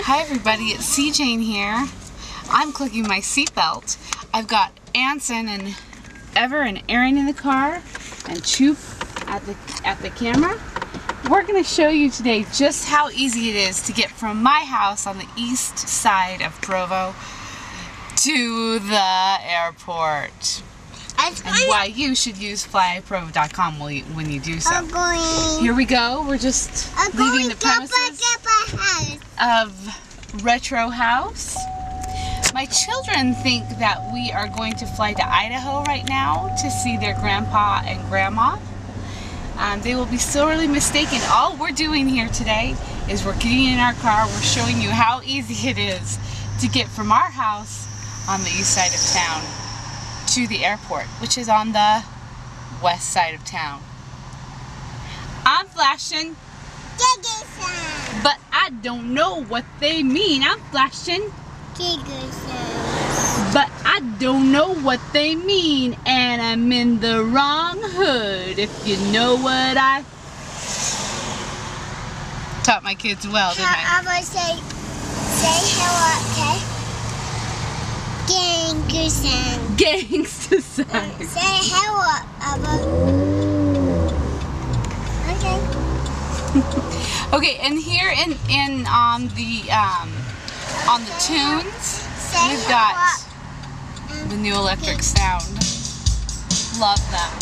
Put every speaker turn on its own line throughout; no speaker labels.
Hi everybody, it's C. Jane here. I'm clicking my seatbelt. I've got Anson and Ever and Aaron in the car and Choop at the camera. We're going to show you today just how easy it is to get from my house on the east side of Provo to the airport. And why you should use flyprovo.com when you do so. Here we go. We're just leaving the premises of Retro House. My children think that we are going to fly to Idaho right now to see their grandpa and grandma. They will be sorely mistaken. All we're doing here today is we're getting in our car. We're showing you how easy it is to get from our house on the east side of town to the airport, which is on the west side of town. I'm flashing, but I don't know what they mean. I'm flashing, but I don't know what they mean, and I'm in the wrong hood, if you know what I taught my kids well, didn't I?
I'm going to say hello, okay? Gangster.
Gangster sign.
Say hello, Abba. Okay.
Okay, and here on the tunes, we've got the new electric sound. Love them.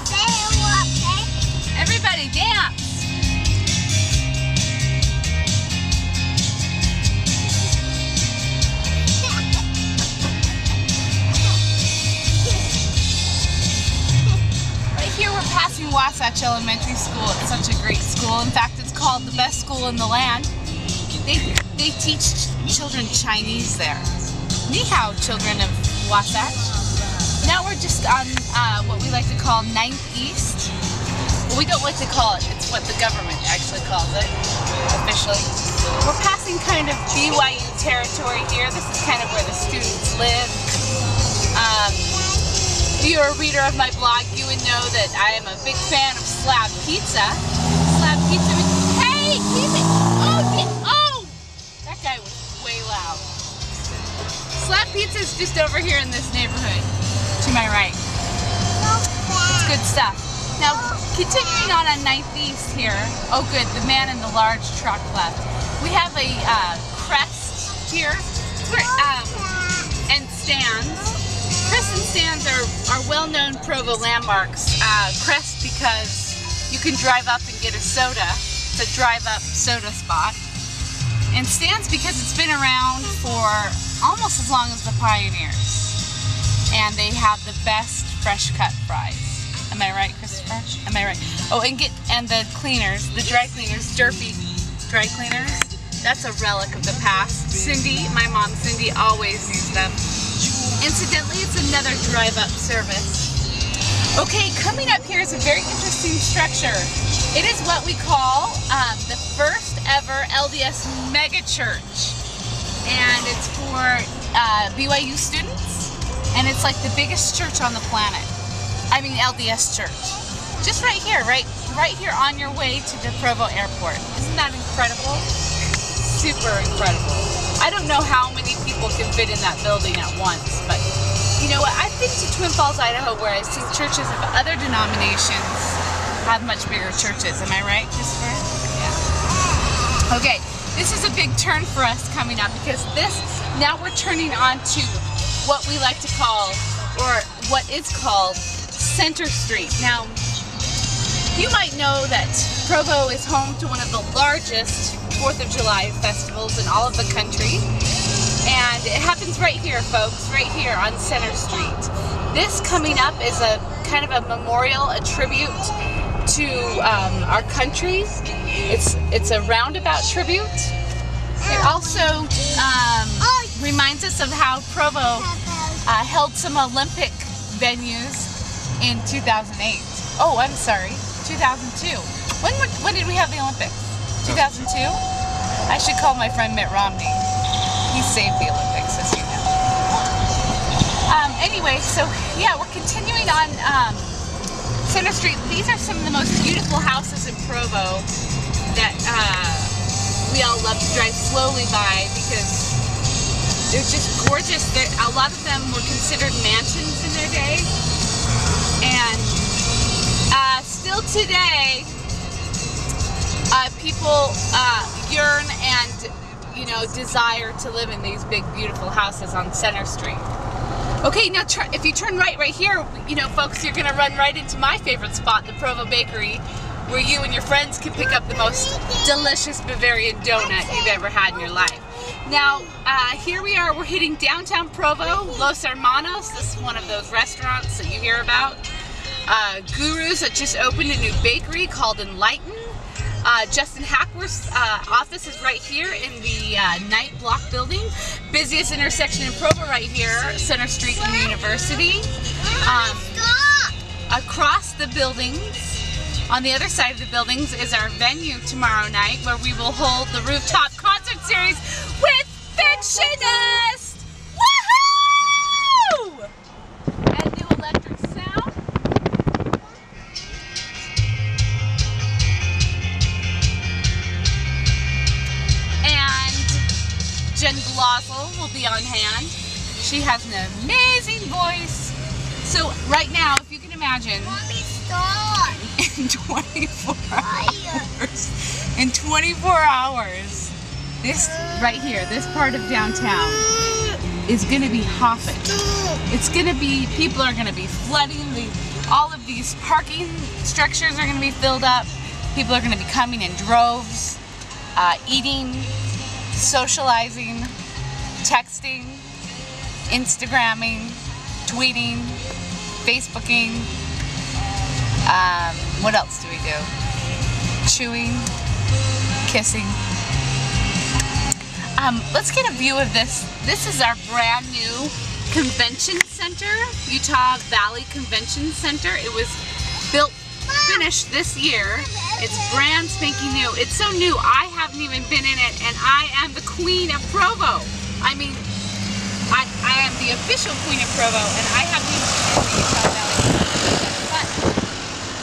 Say hello, okay?
Everybody dance. Passing Wasatch Elementary School. It's such a great school. In fact, it's called the best school in the land. They teach children Chinese there. Ni hao, children of Wasatch. Now we're just on what we like to call 9th East. Well, we don't like to call it. It's what the government actually calls it, officially. We're passing kind of BYU territory here. This is kind of where the students live. If you're a reader of my blog, you would know that I am a big fan of slab pizza. Slab pizza. Hey, keep it! Oh! That guy was way loud. Slab pizza is just over here in this neighborhood, to my right. It's good stuff. Now, continuing on 9th East here. Oh, good. The man in the large truck left. We have a crest here, and stands. Crest and stands are well-known Provo landmarks. Crest because you can drive up and get a soda. It's a drive-up soda spot. And stands because it's been around for almost as long as the Pioneers. And they have the best fresh-cut fries. Am I right, Christopher? Am I right? Oh, and the cleaners, the dry cleaners, Derpy dry cleaners. That's a relic of the past. Cindy, my mom Cindy, always used them. Incidentally, it's another drive-up service. Okay, coming up here is a very interesting structure. It is what we call the first ever LDS megachurch. And it's for BYU students. And it's like the biggest church on the planet. I mean LDS church. Just right here here on your way to the Provo airport. Isn't that incredible? Super incredible. I don't know how many people can fit in that building at once, but you know what? I've been to Twin Falls, Idaho, where I've seen churches of other denominations have much bigger churches. Am I right, Christopher? Yeah. Okay, this is a big turn for us coming up because now we're turning on to what we like to call, or what is called, Center Street. Now, you might know that Provo is home to one of the largest 4th of July festivals in all of the country, and it happens right here, folks, right here on Center Street. This coming up is a kind of a memorial, a tribute to our country. It's a roundabout tribute. It also reminds us of how Provo held some Olympic venues in 2008. Oh, I'm sorry, 2002. When did we have the Olympics? 2002? I should call my friend Mitt Romney. He saved the Olympics, as you know. Anyway, so yeah, we're continuing on Center Street. These are some of the most beautiful houses in Provo that we all love to drive slowly by because they're just gorgeous. A lot of them were considered mansions in their day, and still today, people yearn and desire to live in these big, beautiful houses on Center Street. Okay, now if you turn right here, folks, you're gonna run right into my favorite spot, the Provo Bakery, where you and your friends can pick up the most delicious Bavarian donut you've ever had in your life. Now, here we are, we're hitting downtown Provo, Los Hermanos. This is one of those restaurants that you hear about. Gurus that just opened a new bakery called Enlighten. Justin Hackworth's office is right here in the Knight Block building. Busiest intersection in Provo right here, Center Street and University. Across the buildings, on the other side of the buildings, is our venue tomorrow night where we will hold the Rooftop concert series with Fictionist! Woohoo! And new electric sound. Jen Blosil will be on hand. She has an amazing voice. So right now, if you can imagine, in 24 hours, this right here, this part of downtown is going to be hopping. It's going to be, people are going to be flooding, all of these parking structures are going to be filled up. People are going to be coming in droves, eating, socializing, texting, Instagramming, tweeting, Facebooking. What else do we do? Chewing, kissing. Let's get a view of this. This is our brand new convention center, Utah Valley Convention Center. It was finished this year. It's brand spanking new. It's so new, I haven't even been in it, and I am the queen of Provo. I mean, I am the official queen of Provo, and I haven't even been in the Utah Valley. But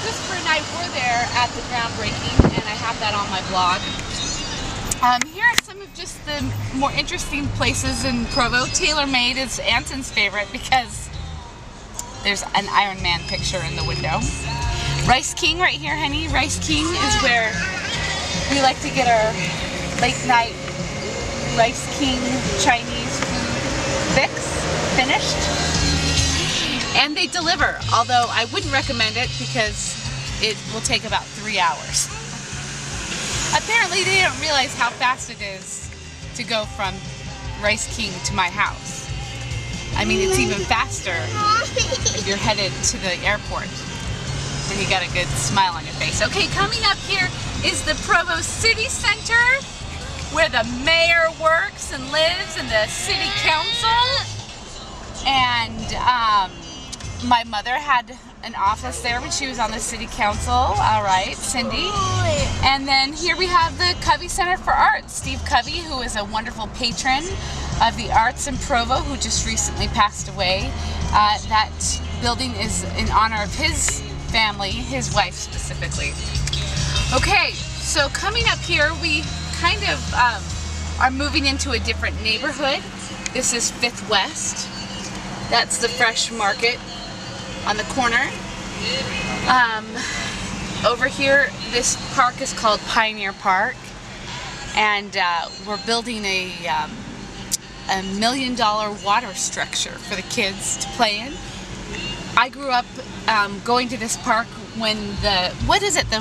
Christopher and I were there at the groundbreaking, and I have that on my blog. Here are some of just the more interesting places in Provo. TaylorMade is Anton's favorite because there's an Iron Man picture in the window. Rice King right here, honey. Rice King is where we like to get our late night Rice King Chinese food finished. And they deliver, although I wouldn't recommend it because it will take about 3 hours. Apparently they don't realize how fast it is to go from Rice King to my house. I mean, it's even faster if you're headed to the airport. And you got a good smile on your face. Okay, coming up here is the Provo City Center, where the mayor works and lives, and the city council. And my mother had an office there when she was on the city council. All right, Cindy. And then here we have the Covey Center for Arts. Steve Covey, who is a wonderful patron of the arts in Provo, who just recently passed away. That building is in honor of his family, his wife specifically. Okay, so coming up here, we kind of are moving into a different neighborhood. This is 5th West. That's the fresh market on the corner. Over here, this park is called Pioneer Park, and we're building a $1 million water structure for the kids to play in. I grew up going to this park when the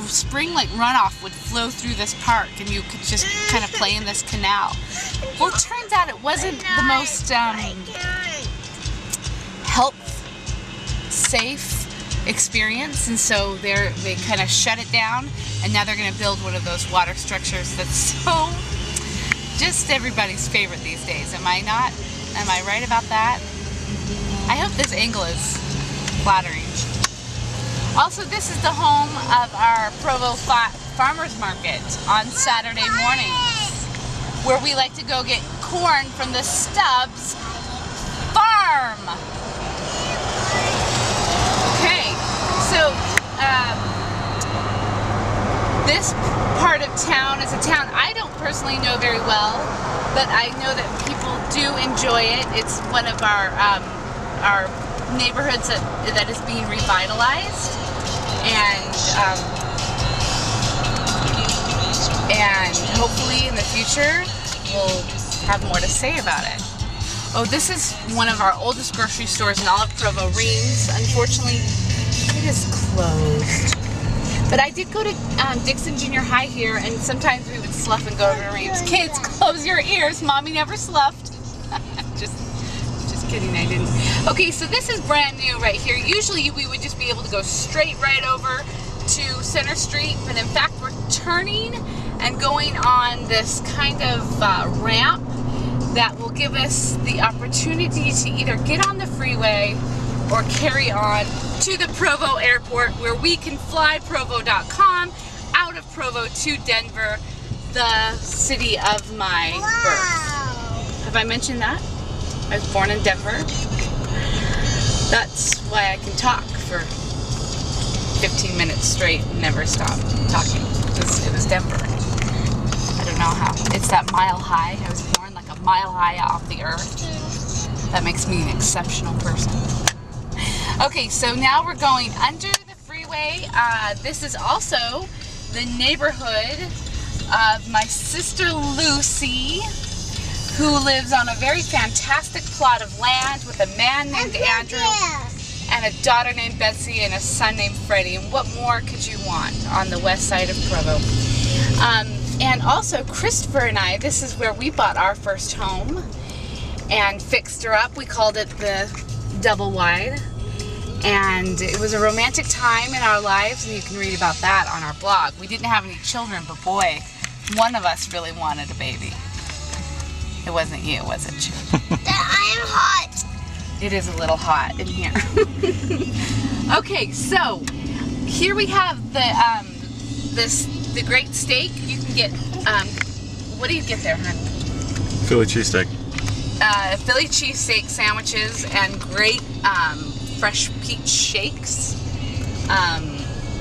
spring like runoff would flow through this park, and you could just kind of play in this canal. Well, it turns out it wasn't the most safe experience, and so they kind of shut it down, and now they're going to build one of those water structures that's so just everybody's favorite these days. Am I not? Am I right about that? I hope this angle is flattering. Also, this is the home of our Provo Farmers Market on Saturday mornings, where we like to go get corn from the Stubbs farm. Okay, so This part of town is a town I don't personally know very well, but I know that people do enjoy it. It's one of our neighborhoods that is being revitalized, and hopefully in the future we'll have more to say about it. Oh, this is one of our oldest grocery stores in all of Provo, Reams. Unfortunately, it is closed. But I did go to Dixon Junior High here, and sometimes we would slough and go to Reams. Kids, close your ears. Mommy never sloughed. just kidding, I didn't. Okay, so this is brand new right here. Usually we would just be able to go straight right over to Center Street, but in fact we're turning and going on this kind of ramp that will give us the opportunity to either get on the freeway or carry on to the Provo airport, where we can fly Provo.com out of Provo to Denver, the city of my birth. Have I mentioned that? I was born in Denver. That's why I can talk for 15 minutes straight and never stop talking. It was Denver. I don't know how. It's that mile high. I was born like a mile high off the earth. That makes me an exceptional person. Okay, so now we're going under the freeway. This is also the neighborhood of my sister Lucy, who lives on a very fantastic plot of land with a man named Andrew and a daughter named Betsy and a son named Freddie. And what more could you want on the west side of Provo? And also Christopher and I, this is where we bought our first home and fixed her up. We called it the Double Wide. And it was a romantic time in our lives, and you can read about that on our blog. We didn't have any children, but boy, one of us really wanted a baby. It wasn't you, was it?
I am hot.
It is a little hot in here. Okay, so here we have the great steak. You can get, what do you get there, hon?
Philly cheesesteak.
Philly cheesesteak sandwiches and great fresh peach shakes.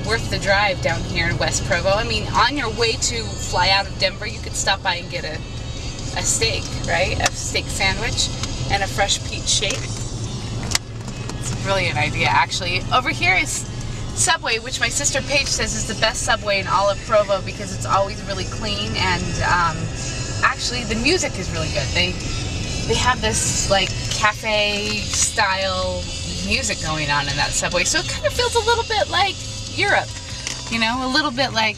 Worth the drive down here in West Provo. I mean, on your way to fly out of Denver, you could stop by and get a steak, right? A steak sandwich and a fresh peach shake. It's a brilliant idea, actually. Over here is Subway, which my sister Paige says is the best Subway in all of Provo because it's always really clean, and actually the music is really good. They have this like cafe style music going on in that Subway, so it kind of feels a little bit like Europe, you know, a little bit like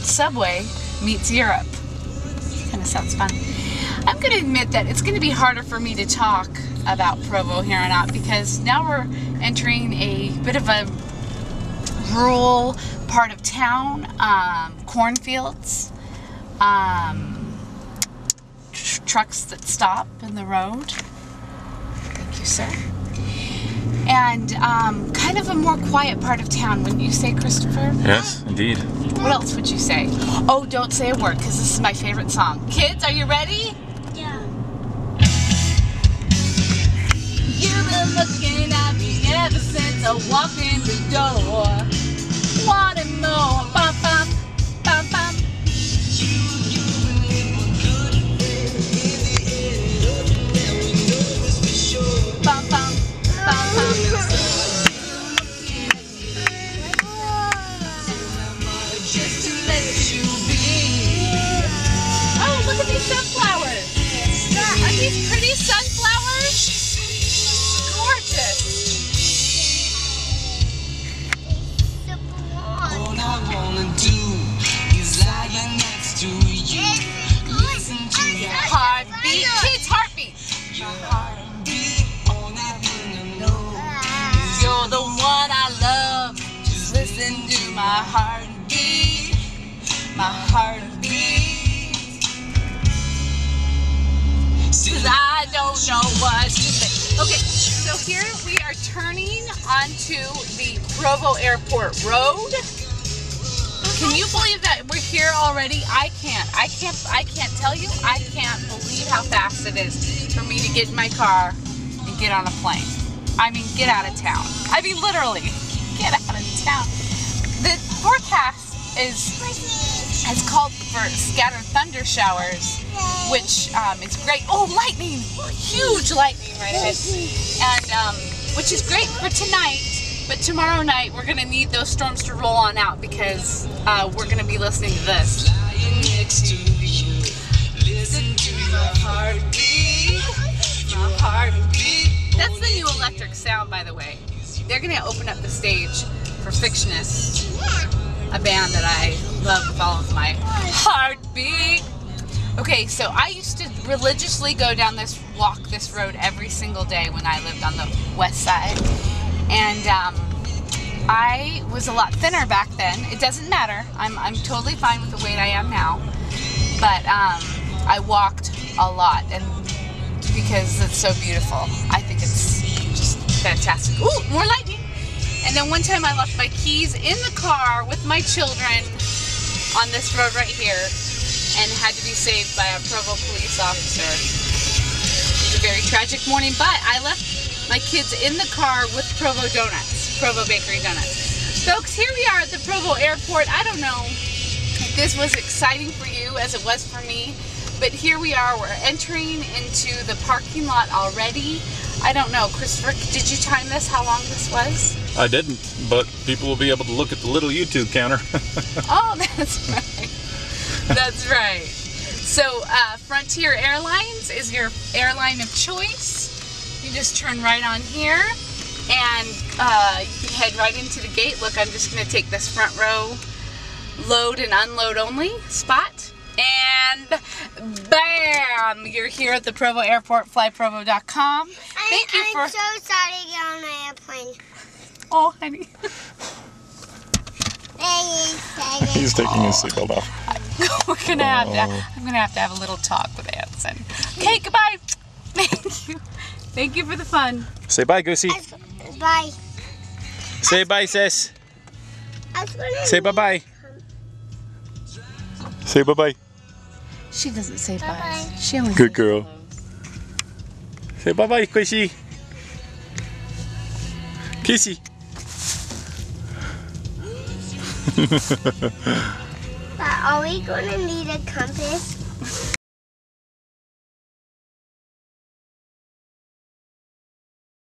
Subway meets Europe. Kind of sounds fun. I'm going to admit that it's going to be harder for me to talk about Provo here on out because now we're entering a bit of a rural part of town, cornfields, trucks that stop in the road. Thank you, sir. And kind of a more quiet part of town, wouldn't you say, Christopher?
Yes, indeed.
What else would you say? Oh, don't say a word, because this is my favorite song. Kids, are you ready?
Yeah.
You've been looking at me ever since I walked in the door. Wanting more, bum bum, bum bum. Bum bum, bum bum. Just to let you be. Oh, look at these sunflowers. Are these pretty sunflowers? Gorgeous.
All I wanna do is lie next to you. Listen to your
Heartbeat. Kids, heartbeat.
Your heartbeat. All I wanna know is
You're the one I love. Just listen to my heartbeat. My heartbeat. 'Cause I don't know what to say. Okay, so here we are turning onto the Provo Airport Road. Can you believe that we're here already? I can't tell you. I can't believe how fast it is for me to get in my car and get on a plane. I mean, get out of town. I mean, literally, get out of town. The forecast has called for scattered thunder showers, which is great. Oh, lightning! Huge lightning right ahead. And which is great for tonight, but tomorrow night we're going to need those storms to roll on out because we're going to be listening to this.
Next to you, listen to your heartbeat, your heartbeat.
That's the new electric sound, by the way. They're going to open up the stage for Fictionist, a band that I love with all of my heartbeat. Okay, so I used to religiously go down walk this road every single day when I lived on the west side. And I was a lot thinner back then. It doesn't matter. I'm totally fine with the weight I am now. But I walked a lot, and because it's so beautiful. I think it's just fantastic. Ooh, more lightning! And then one time I left my keys in the car with my children on this road right here and had to be saved by a Provo police officer. It was a very tragic morning, but I left my kids in the car with Provo donuts, Provo Bakery donuts. Folks, here we are at the Provo airport. I don't know if this was exciting for you as it was for me, but here we are. We're entering into the parking lot already. I don't know, Christopher, did you time this, how long this was?
I didn't, but people will be able to look at the little YouTube counter.
Oh, that's right. That's right. So, Frontier Airlines is your airline of choice. You just turn right on here, and you can head right into the gate. Look, I'm just going to take this front row load and unload only spot. And bam! You're here at the Provo Airport, flyprovo.com. Thank you for...
I'm so sorry to get on the airplane.
Oh, honey.
He's taking his seatbelt off.
We're gonna have to, I'm gonna have to have a little talk with Anson. Okay, goodbye. Thank you. Thank you for the fun.
Say bye, Goosey.
Bye.
Say bye, sis. Say bye-bye. Say bye-bye.
She doesn't say bye.
Bye-bye.
She only
Good
says
girl.
hello.
Say bye-bye, Kissy. Kissy.
But are we going to need a compass?